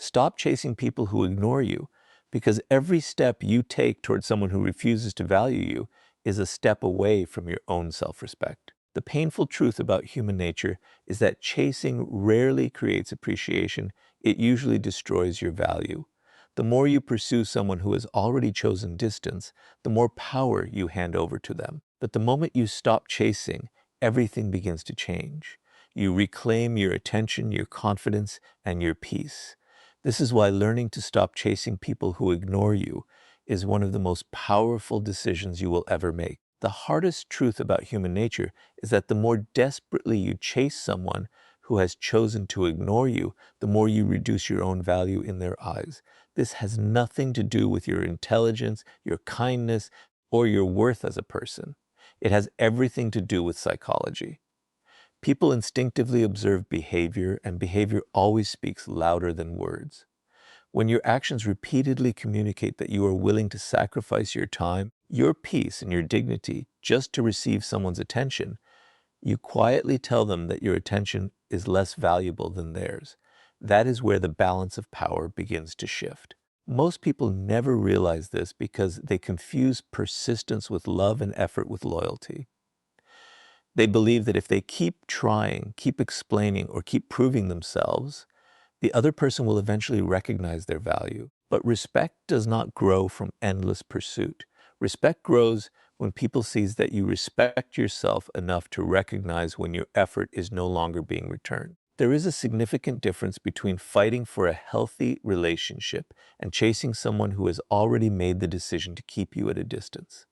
Stop chasing people who ignore you, because every step you take towards someone who refuses to value you is a step away from your own self-respect. The painful truth about human nature is that chasing rarely creates appreciation. It usually destroys your value. The more you pursue someone who has already chosen distance, the more power you hand over to them. But the moment you stop chasing, everything begins to change. You reclaim your attention, your confidence, and your peace. This is why learning to stop chasing people who ignore you is one of the most powerful decisions you will ever make. The hardest truth about human nature is that the more desperately you chase someone who has chosen to ignore you, the more you reduce your own value in their eyes. This has nothing to do with your intelligence, your kindness, or your worth as a person. It has everything to do with psychology. People instinctively observe behavior, and behavior always speaks louder than words. When your actions repeatedly communicate that you are willing to sacrifice your time, your peace, and your dignity just to receive someone's attention, you quietly tell them that your attention is less valuable than theirs. That is where the balance of power begins to shift. Most people never realize this because they confuse persistence with love and effort with loyalty. They believe that if they keep trying, keep explaining, or keep proving themselves, the other person will eventually recognize their value. But respect does not grow from endless pursuit. Respect grows when people see that you respect yourself enough to recognize when your effort is no longer being returned. There is a significant difference between fighting for a healthy relationship and chasing someone who has already made the decision to keep you at a distance.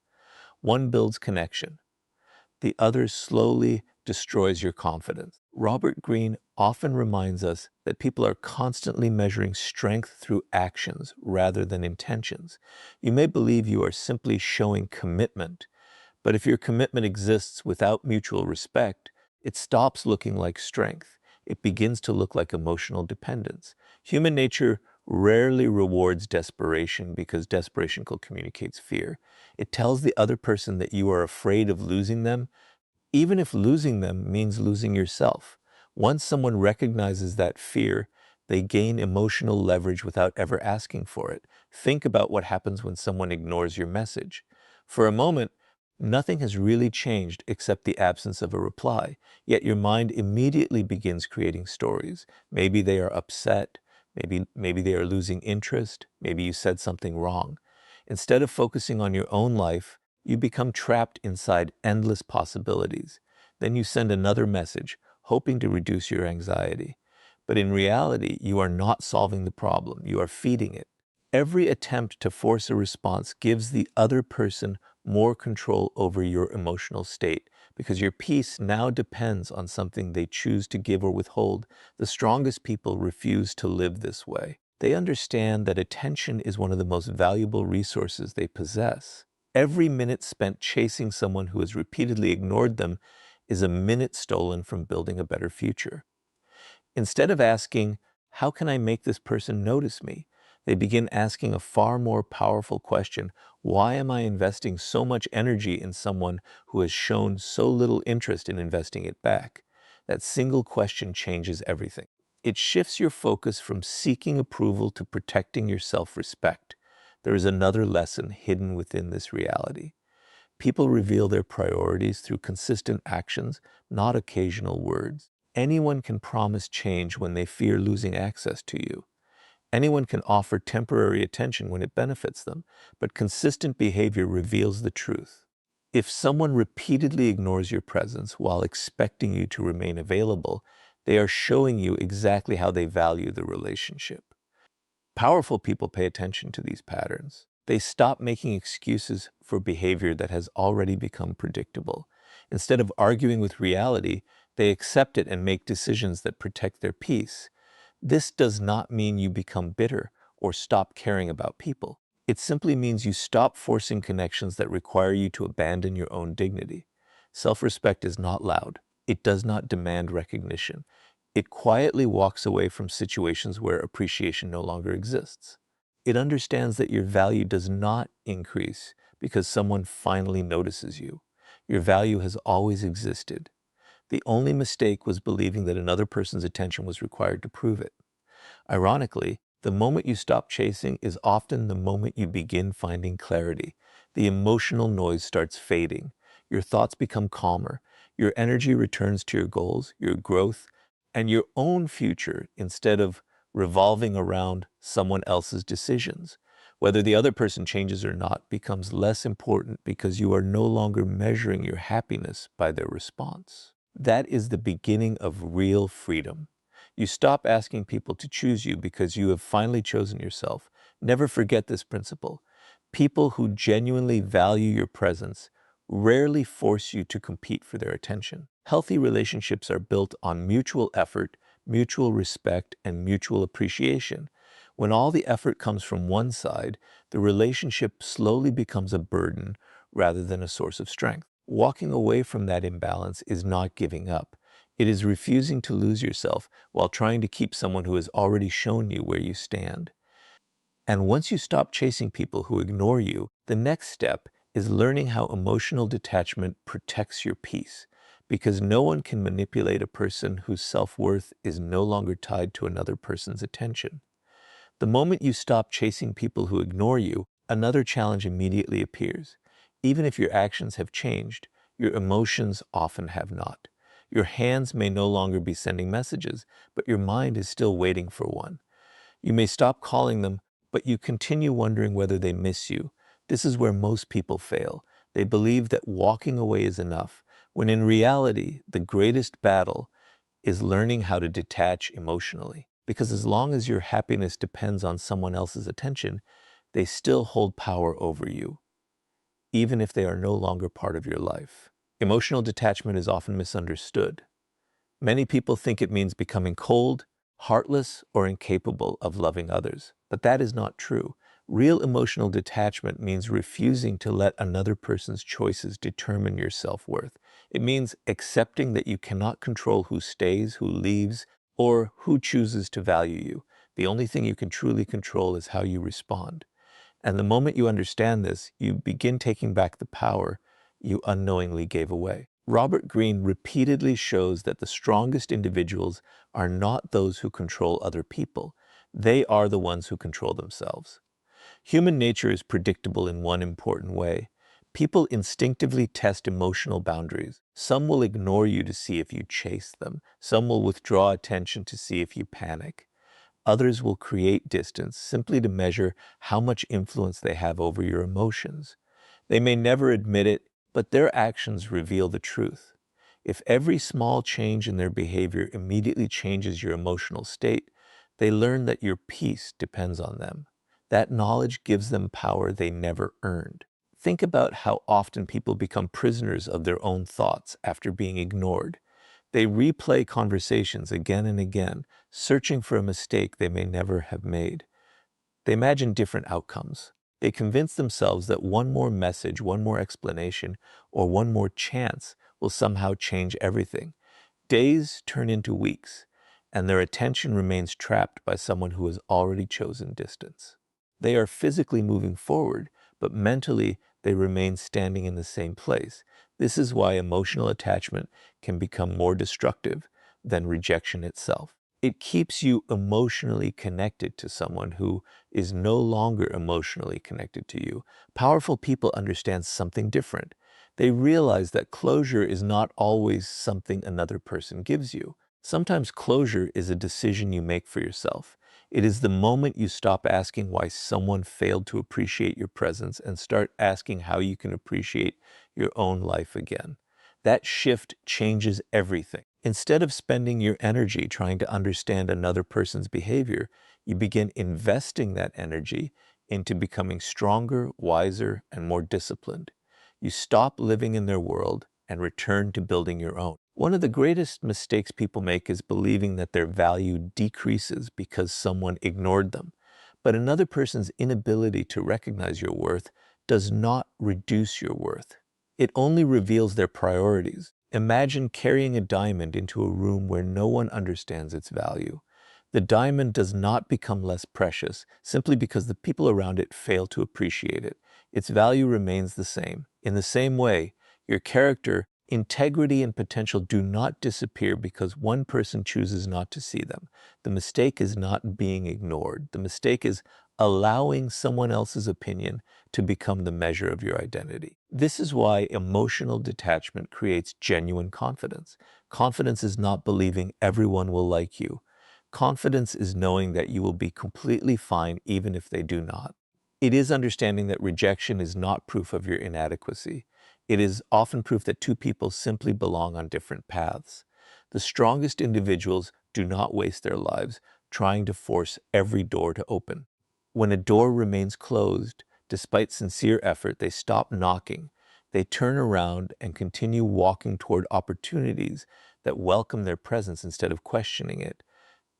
One builds connection. The other slowly destroys your confidence. Robert Greene often reminds us that people are constantly measuring strength through actions rather than intentions. You may believe you are simply showing commitment, but if your commitment exists without mutual respect, it stops looking like strength. It begins to look like emotional dependence. Human nature rarely rewards desperation because desperation communicates fear. It tells the other person that you are afraid of losing them, even if losing them means losing yourself. Once someone recognizes that fear, they gain emotional leverage without ever asking for it. Think about what happens when someone ignores your message. For a moment, nothing has really changed except the absence of a reply, yet your mind immediately begins creating stories. Maybe they are upset, maybe they are losing interest, maybe you said something wrong. Instead of focusing on your own life, you become trapped inside endless possibilities. Then you send another message, hoping to reduce your anxiety. But in reality, you are not solving the problem, you are feeding it. Every attempt to force a response gives the other person more control over your emotional state, because your peace now depends on something they choose to give or withhold. The strongest people refuse to live this way. They understand that attention is one of the most valuable resources they possess. Every minute spent chasing someone who has repeatedly ignored them is a minute stolen from building a better future. Instead of asking, "How can I make this person notice me?" they begin asking a far more powerful question: why am I investing so much energy in someone who has shown so little interest in investing it back? That single question changes everything. It shifts your focus from seeking approval to protecting your self-respect. There is another lesson hidden within this reality. People reveal their priorities through consistent actions, not occasional words. Anyone can promise change when they fear losing access to you. Anyone can offer temporary attention when it benefits them, but consistent behavior reveals the truth. If someone repeatedly ignores your presence while expecting you to remain available, they are showing you exactly how they value the relationship. Powerful people pay attention to these patterns. They stop making excuses for behavior that has already become predictable. Instead of arguing with reality, they accept it and make decisions that protect their peace. This does not mean you become bitter or stop caring about people. It simply means you stop forcing connections that require you to abandon your own dignity. Self-respect is not loud. It does not demand recognition. It quietly walks away from situations where appreciation no longer exists. It understands that your value does not increase because someone finally notices you. Your value has always existed. The only mistake was believing that another person's attention was required to prove it. Ironically, The moment you stop chasing is often the moment you begin finding clarity. The emotional noise starts fading. Your thoughts become calmer. Your energy returns to your goals, your growth, and your own future instead of revolving around someone else's decisions. Whether the other person changes or not becomes less important because you are no longer measuring your happiness by their response. That is the beginning of real freedom. You stop asking people to choose you because you have finally chosen yourself. Never forget this principle. People who genuinely value your presence rarely force you to compete for their attention. Healthy relationships are built on mutual effort, mutual respect, and mutual appreciation. When all the effort comes from one side, the relationship slowly becomes a burden rather than a source of strength. Walking away from that imbalance is not giving up. It is refusing to lose yourself while trying to keep someone who has already shown you where you stand. And once you stop chasing people who ignore you, the next step is learning how emotional detachment protects your peace. Because no one can manipulate a person whose self-worth is no longer tied to another person's attention. The moment you stop chasing people who ignore you, another challenge immediately appears. Even if your actions have changed, your emotions often have not. Your hands may no longer be sending messages, but your mind is still waiting for one. You may stop calling them, but you continue wondering whether they miss you. This is where most people fail. They believe that walking away is enough, when in reality, the greatest battle is learning how to detach emotionally. Because as long as your happiness depends on someone else's attention, they still hold power over you, even if they are no longer part of your life. Emotional detachment is often misunderstood. Many people think it means becoming cold, heartless, or incapable of loving others. But that is not true. Real emotional detachment means refusing to let another person's choices determine your self-worth. It means accepting that you cannot control who stays, who leaves, or who chooses to value you. The only thing you can truly control is how you respond. And the moment you understand this, you begin taking back the power you unknowingly gave away. Robert Greene repeatedly shows that the strongest individuals are not those who control other people. They are the ones who control themselves. Human nature is predictable in one important way. People instinctively test emotional boundaries. Some will ignore you to see if you chase them. Some will withdraw attention to see if you panic. Others will create distance simply to measure how much influence they have over your emotions. They may never admit it, but their actions reveal the truth. If every small change in their behavior immediately changes your emotional state, they learn that your peace depends on them. That knowledge gives them power they never earned. Think about how often people become prisoners of their own thoughts after being ignored. They replay conversations again and again, searching for a mistake they may never have made. They imagine different outcomes. They convince themselves that one more message, one more explanation, or one more chance will somehow change everything. Days turn into weeks, and their attention remains trapped by someone who has already chosen distance. They are physically moving forward, but mentally they remain standing in the same place. This is why emotional attachment can become more destructive than rejection itself. It keeps you emotionally connected to someone who is no longer emotionally connected to you. Powerful people understand something different. They realize that closure is not always something another person gives you. Sometimes closure is a decision you make for yourself. It is the moment you stop asking why someone failed to appreciate your presence and start asking how you can appreciate your own life again. That shift changes everything. Instead of spending your energy trying to understand another person's behavior, you begin investing that energy into becoming stronger, wiser, and more disciplined. You stop living in their world and return to building your own. One of the greatest mistakes people make is believing that their value decreases because someone ignored them. But another person's inability to recognize your worth does not reduce your worth. It only reveals their priorities. Imagine carrying a diamond into a room where no one understands its value. The diamond does not become less precious simply because the people around it fail to appreciate it. Its value remains the same. In the same way, your character Integrity and potential do not disappear because one person chooses not to see them. The mistake is not being ignored. The mistake is allowing someone else's opinion to become the measure of your identity. This is why emotional detachment creates genuine confidence. Confidence is not believing everyone will like you. Confidence is knowing that you will be completely fine even if they do not. It is understanding that rejection is not proof of your inadequacy. It is often proof that two people simply belong on different paths. The strongest individuals do not waste their lives trying to force every door to open. When a door remains closed, despite sincere effort, they stop knocking. They turn around and continue walking toward opportunities that welcome their presence instead of questioning it.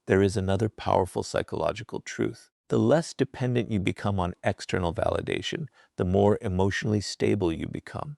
There is another powerful psychological truth. The less dependent you become on external validation, the more emotionally stable you become.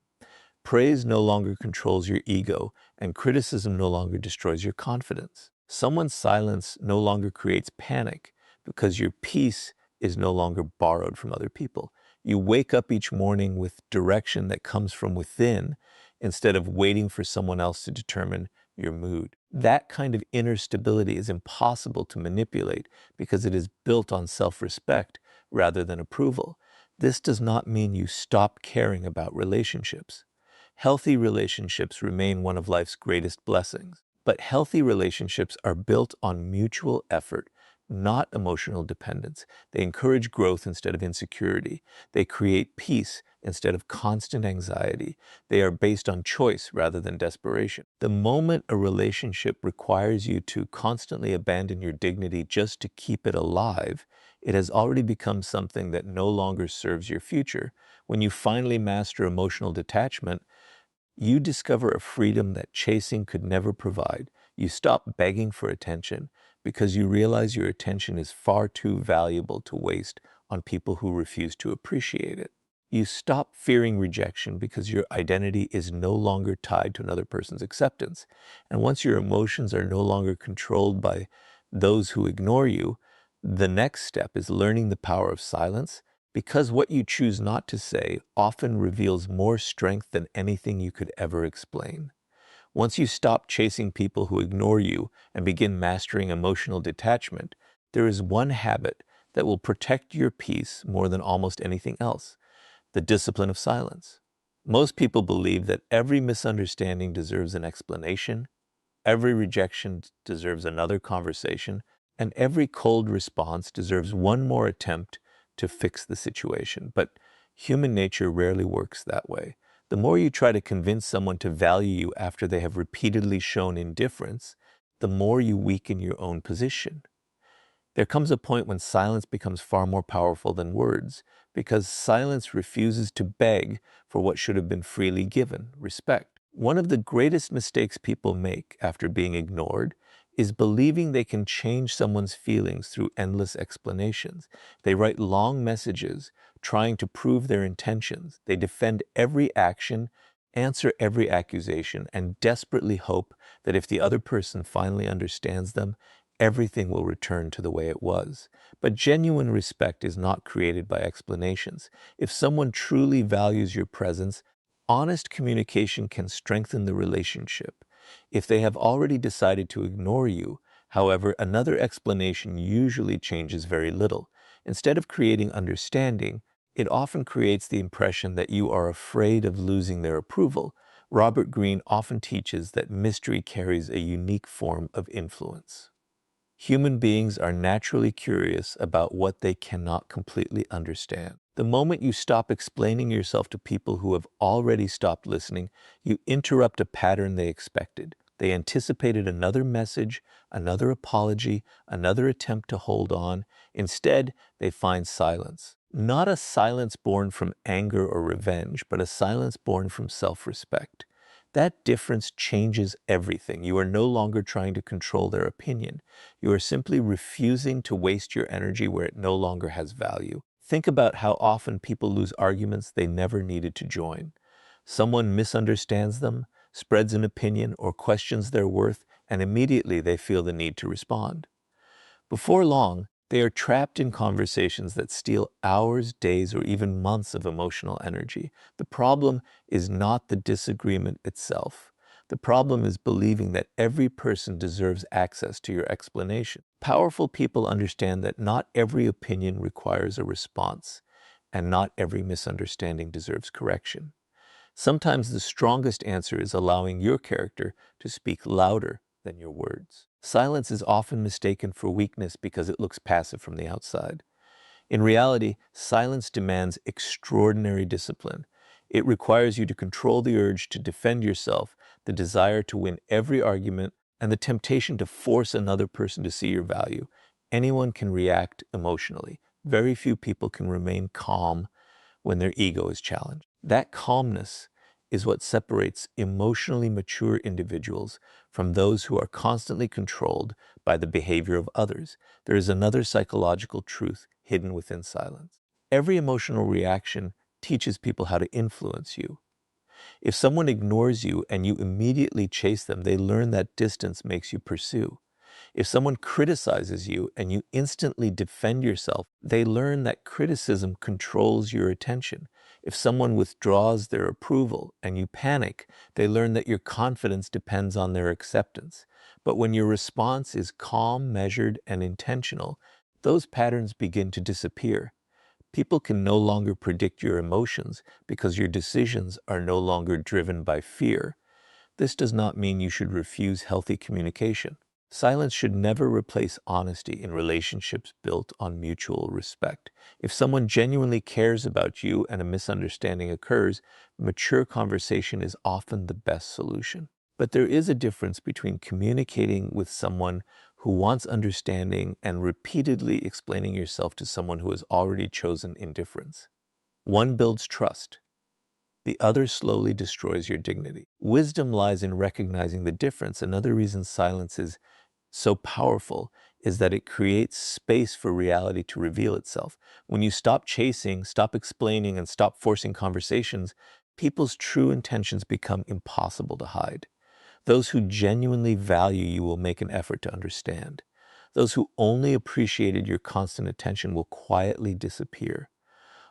Praise no longer controls your ego, and criticism no longer destroys your confidence. Someone's silence no longer creates panic because your peace is no longer borrowed from other people. You wake up each morning with direction that comes from within instead of waiting for someone else to determine your mood. That kind of inner stability is impossible to manipulate because it is built on self-respect rather than approval. This does not mean you stop caring about relationships. Healthy relationships remain one of life's greatest blessings, but healthy relationships are built on mutual effort, not emotional dependence. They encourage growth instead of insecurity. They create peace instead of constant anxiety. They are based on choice rather than desperation. The moment a relationship requires you to constantly abandon your dignity just to keep it alive, it has already become something that no longer serves your future. When you finally master emotional detachment, you discover a freedom that chasing could never provide. You stop begging for attention because you realize your attention is far too valuable to waste on people who refuse to appreciate it. You stop fearing rejection because your identity is no longer tied to another person's acceptance. And once your emotions are no longer controlled by those who ignore you, the next step is learning the power of silence, because what you choose not to say often reveals more strength than anything you could ever explain. Once you stop chasing people who ignore you and begin mastering emotional detachment, there is one habit that will protect your peace more than almost anything else: the discipline of silence. Most people believe that every misunderstanding deserves an explanation, every rejection deserves another conversation, and every cold response deserves one more attempt to fix the situation. But human nature rarely works that way. The more you try to convince someone to value you after they have repeatedly shown indifference, the more you weaken your own position. There comes a point when silence becomes far more powerful than words, because silence refuses to beg for what should have been freely given: respect. One of the greatest mistakes people make after being ignored is believing they can change someone's feelings through endless explanations. They write long messages trying to prove their intentions. They defend every action, answer every accusation, and desperately hope that if the other person finally understands them, everything will return to the way it was. But genuine respect is not created by explanations. If someone truly values your presence, honest communication can strengthen the relationship. If they have already decided to ignore you, however, another explanation usually changes very little. Instead of creating understanding, it often creates the impression that you are afraid of losing their approval. Robert Greene often teaches that mystery carries a unique form of influence. Human beings are naturally curious about what they cannot completely understand. The moment you stop explaining yourself to people who have already stopped listening, you interrupt a pattern they expected. They anticipated another message, another apology, another attempt to hold on. Instead, they find silence. Not a silence born from anger or revenge, but a silence born from self-respect. That difference changes everything. You are no longer trying to control their opinion. You are simply refusing to waste your energy where it no longer has value. Think about how often people lose arguments they never needed to join. Someone misunderstands them, spreads an opinion, or questions their worth, and immediately they feel the need to respond. Before long, They are trapped in conversations that steal hours, days, or even months of emotional energy. The problem is not the disagreement itself. The problem is believing that every person deserves access to your explanation. Powerful people understand that not every opinion requires a response, and not every misunderstanding deserves correction. Sometimes the strongest answer is allowing your character to speak louder than your words. Silence is often mistaken for weakness because it looks passive from the outside. In reality, silence demands extraordinary discipline. It requires you to control the urge to defend yourself, the desire to win every argument, and the temptation to force another person to see your value. Anyone can react emotionally. Very few people can remain calm when their ego is challenged. That calmness is what separates emotionally mature individuals from those who are constantly controlled by the behavior of others. There is another psychological truth hidden within silence. Every emotional reaction teaches people how to influence you. If someone ignores you and you immediately chase them, they learn that distance makes you pursue. If someone criticizes you and you instantly defend yourself, they learn that criticism controls your attention. If someone withdraws their approval and you panic, they learn that your confidence depends on their acceptance. But when your response is calm, measured, and intentional, those patterns begin to disappear. People can no longer predict your emotions because your decisions are no longer driven by fear. This does not mean you should refuse healthy communication. Silence should never replace honesty in relationships built on mutual respect. If someone genuinely cares about you and a misunderstanding occurs, mature conversation is often the best solution. But there is a difference between communicating with someone who wants understanding and repeatedly explaining yourself to someone who has already chosen indifference. One builds trust. The other slowly destroys your dignity. Wisdom lies in recognizing the difference. Another reason silence is so powerful is that it creates space for reality to reveal itself. When you stop chasing, stop explaining, and stop forcing conversations, people's true intentions become impossible to hide. Those who genuinely value you will make an effort to understand. Those who only appreciated your constant attention will quietly disappear.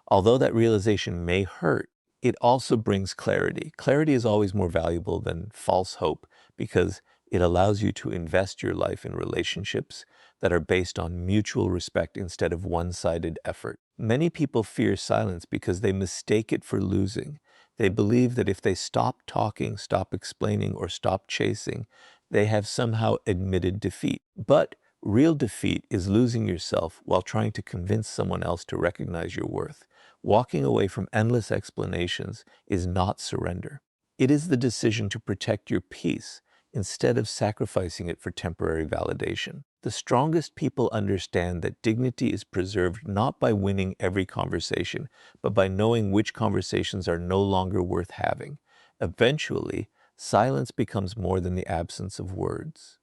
Although that realization may hurt, it also brings clarity. Clarity is always more valuable than false hope because it allows you to invest your life in relationships that are based on mutual respect instead of one-sided effort. Many people fear silence because they mistake it for losing. They believe that if they stop talking, stop explaining, or stop chasing, they have somehow admitted defeat. But real defeat is losing yourself while trying to convince someone else to recognize your worth. Walking away from endless explanations is not surrender. It is the decision to protect your peace instead of sacrificing it for temporary validation. The strongest people understand that dignity is preserved not by winning every conversation, but by knowing which conversations are no longer worth having. Eventually, silence becomes more than the absence of words.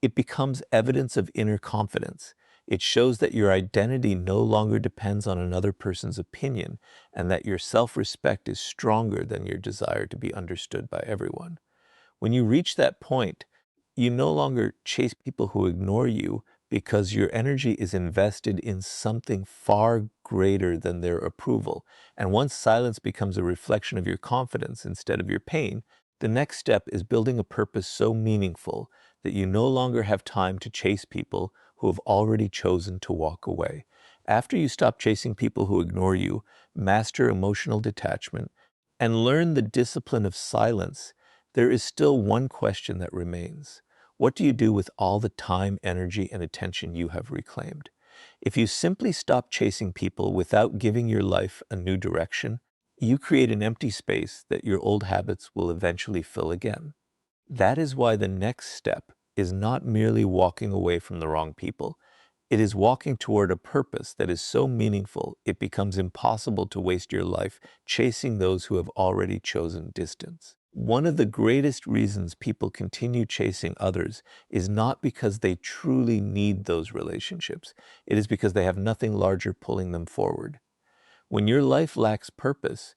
It becomes evidence of inner confidence. It shows that your identity no longer depends on another person's opinion and that your self-respect is stronger than your desire to be understood by everyone. When you reach that point, you no longer chase people who ignore you because your energy is invested in something far greater than their approval. And once silence becomes a reflection of your confidence instead of your pain, the next step is building a purpose so meaningful that you no longer have time to chase people who have already chosen to walk away. After you stop chasing people who ignore you, master emotional detachment, and learn the discipline of silence, there is still one question that remains. What do you do with all the time, energy, and attention you have reclaimed? If you simply stop chasing people without giving your life a new direction, you create an empty space that your old habits will eventually fill again. That is why the next step is not merely walking away from the wrong people. It is walking toward a purpose that is so meaningful it becomes impossible to waste your life chasing those who have already chosen distance. One of the greatest reasons people continue chasing others is not because they truly need those relationships. It is because they have nothing larger pulling them forward. When your life lacks purpose,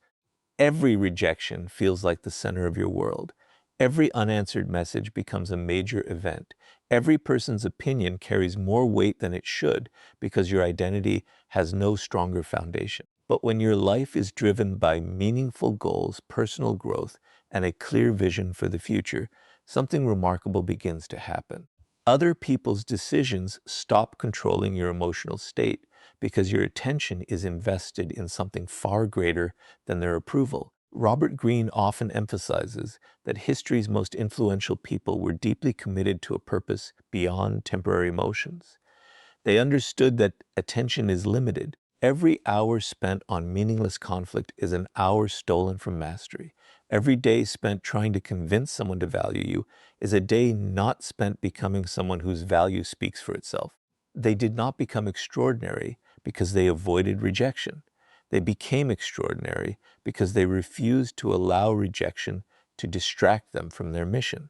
every rejection feels like the center of your world. Every unanswered message becomes a major event. Every person's opinion carries more weight than it should because your identity has no stronger foundation. But when your life is driven by meaningful goals, personal growth, and a clear vision for the future, something remarkable begins to happen. Other people's decisions stop controlling your emotional state because your attention is invested in something far greater than their approval. Robert Greene often emphasizes that history's most influential people were deeply committed to a purpose beyond temporary emotions. They understood that attention is limited. Every hour spent on meaningless conflict is an hour stolen from mastery. Every day spent trying to convince someone to value you is a day not spent becoming someone whose value speaks for itself. They did not become extraordinary because they avoided rejection. They became extraordinary because they refused to allow rejection to distract them from their mission.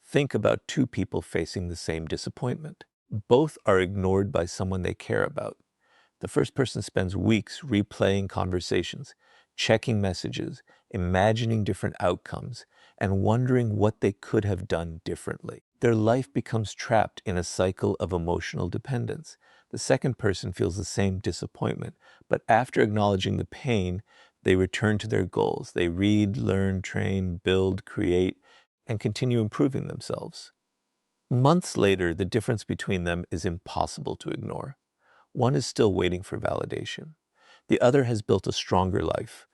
Think about two people facing the same disappointment. Both are ignored by someone they care about. The first person spends weeks replaying conversations, checking messages, imagining different outcomes, and wondering what they could have done differently. Their life becomes trapped in a cycle of emotional dependence. The second person feels the same disappointment, but after acknowledging the pain, they return to their goals. They read, learn, train, build, create, and continue improving themselves. Months later, the difference between them is impossible to ignore. One is still waiting for validation. The other has built a stronger life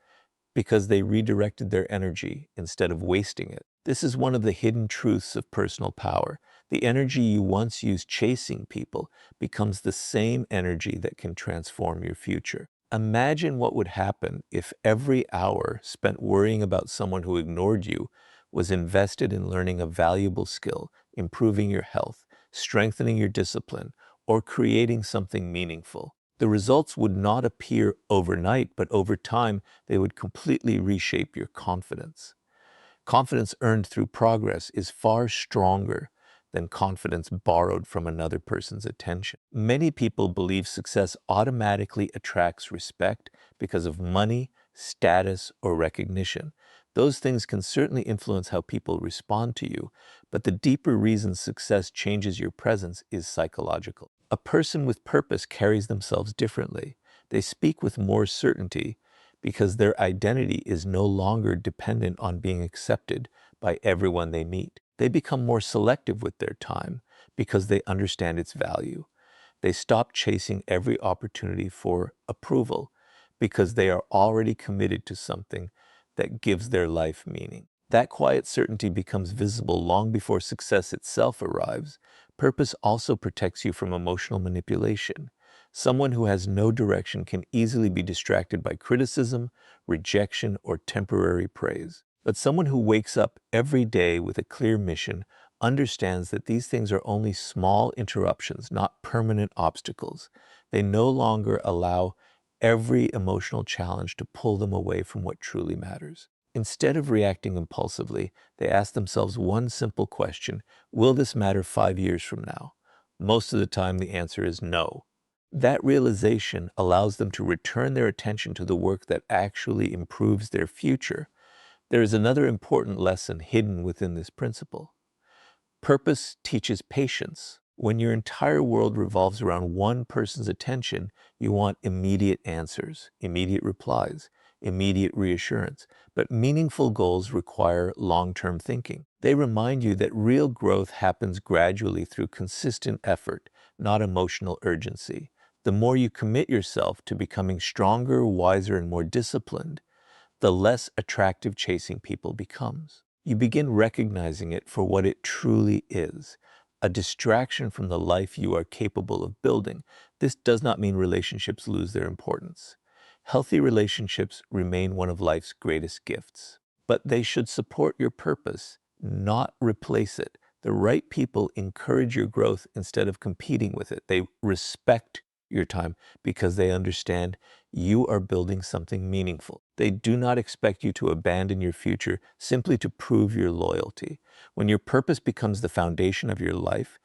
because they redirected their energy instead of wasting it. This is one of the hidden truths of personal power. The energy you once used chasing people becomes the same energy that can transform your future. Imagine what would happen if every hour spent worrying about someone who ignored you was invested in learning a valuable skill, improving your health, strengthening your discipline, or creating something meaningful. The results would not appear overnight, but over time, they would completely reshape your confidence. Confidence earned through progress is far stronger than confidence borrowed from another person's attention. Many people believe success automatically attracts respect because of money, status, or recognition. Those things can certainly influence how people respond to you, but the deeper reason success changes your presence is psychological. A person with purpose carries themselves differently. They speak with more certainty because their identity is no longer dependent on being accepted by everyone they meet. They become more selective with their time because they understand its value. They stop chasing every opportunity for approval because they are already committed to something that gives their life meaning. That quiet certainty becomes visible long before success itself arrives. Purpose also protects you from emotional manipulation. Someone who has no direction can easily be distracted by criticism, rejection, or temporary praise. But someone who wakes up every day with a clear mission understands that these things are only small interruptions, not permanent obstacles. They no longer allow every emotional challenge to pull them away from what truly matters. Instead of reacting impulsively, they ask themselves one simple question: will this matter 5 years from now? Most of the time, the answer is no. That realization allows them to return their attention to the work that actually improves their future. There is another important lesson hidden within this principle. Purpose teaches patience. When your entire world revolves around one person's attention, you want immediate answers, immediate replies, immediate reassurance. But meaningful goals require long-term thinking. They remind you that real growth happens gradually through consistent effort, not emotional urgency. The more you commit yourself to becoming stronger, wiser, and more disciplined, the less attractive chasing people becomes. You begin recognizing it for what it truly is, a distraction from the life you are capable of building. This does not mean relationships lose their importance. Healthy relationships remain one of life's greatest gifts, but they should support your purpose, not replace it. The right people encourage your growth instead of competing with it. They respect your time because they understand you are building something meaningful. They do not expect you to abandon your future simply to prove your loyalty. When your purpose becomes the foundation of your life,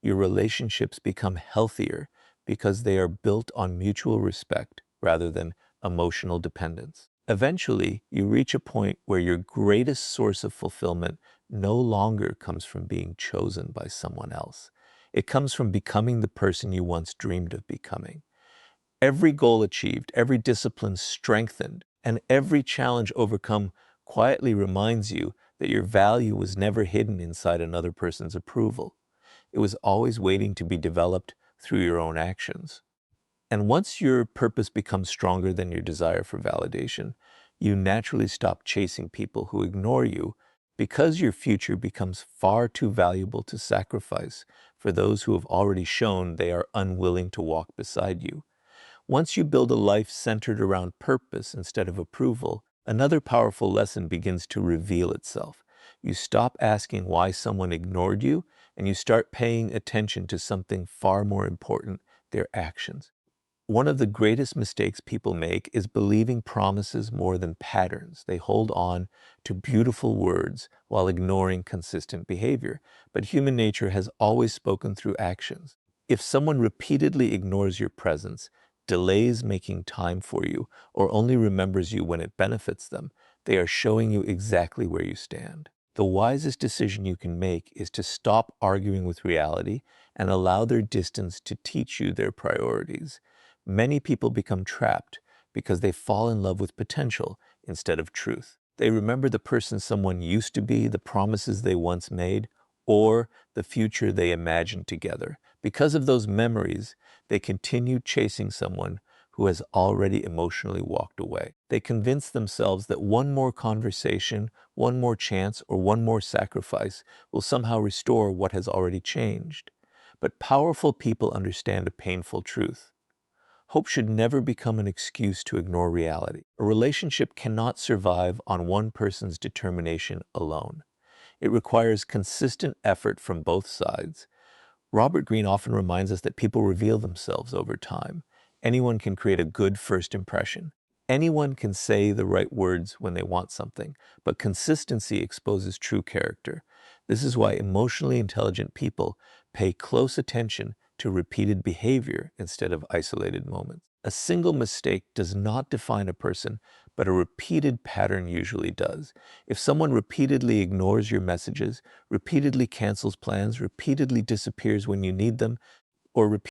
your relationships become healthier because they are built on mutual respect rather than emotional dependence. Eventually, you reach a point where your greatest source of fulfillment no longer comes from being chosen by someone else. It comes from becoming the person you once dreamed of becoming. Every goal achieved, every discipline strengthened, and every challenge overcome quietly reminds you that your value was never hidden inside another person's approval. It was always waiting to be developed through your own actions. And once your purpose becomes stronger than your desire for validation, you naturally stop chasing people who ignore you because your future becomes far too valuable to sacrifice for those who have already shown they are unwilling to walk beside you. Once you build a life centered around purpose instead of approval, another powerful lesson begins to reveal itself. You stop asking why someone ignored you, and you start paying attention to something far more important: their actions. One of the greatest mistakes people make is believing promises more than patterns. They hold on to beautiful words while ignoring consistent behavior. But human nature has always spoken through actions. If someone repeatedly ignores your presence, delays making time for you, or only remembers you when it benefits them, they are showing you exactly where you stand. The wisest decision you can make is to stop arguing with reality and allow their distance to teach you their priorities. Many people become trapped because they fall in love with potential instead of truth. They remember the person someone used to be, the promises they once made, or the future they imagined together. Because of those memories, they continue chasing someone who has already emotionally walked away. They convince themselves that one more conversation, one more chance, or one more sacrifice will somehow restore what has already changed. But powerful people understand a painful truth. Hope should never become an excuse to ignore reality. A relationship cannot survive on one person's determination alone. It requires consistent effort from both sides. Robert Greene often reminds us that people reveal themselves over time. Anyone can create a good first impression. Anyone can say the right words when they want something, but consistency exposes true character. This is why emotionally intelligent people pay close attention to repeated behavior instead of isolated moments. A single mistake does not define a person, but a repeated pattern usually does. If someone repeatedly ignores your messages, repeatedly cancels plans, repeatedly disappears when you need them, or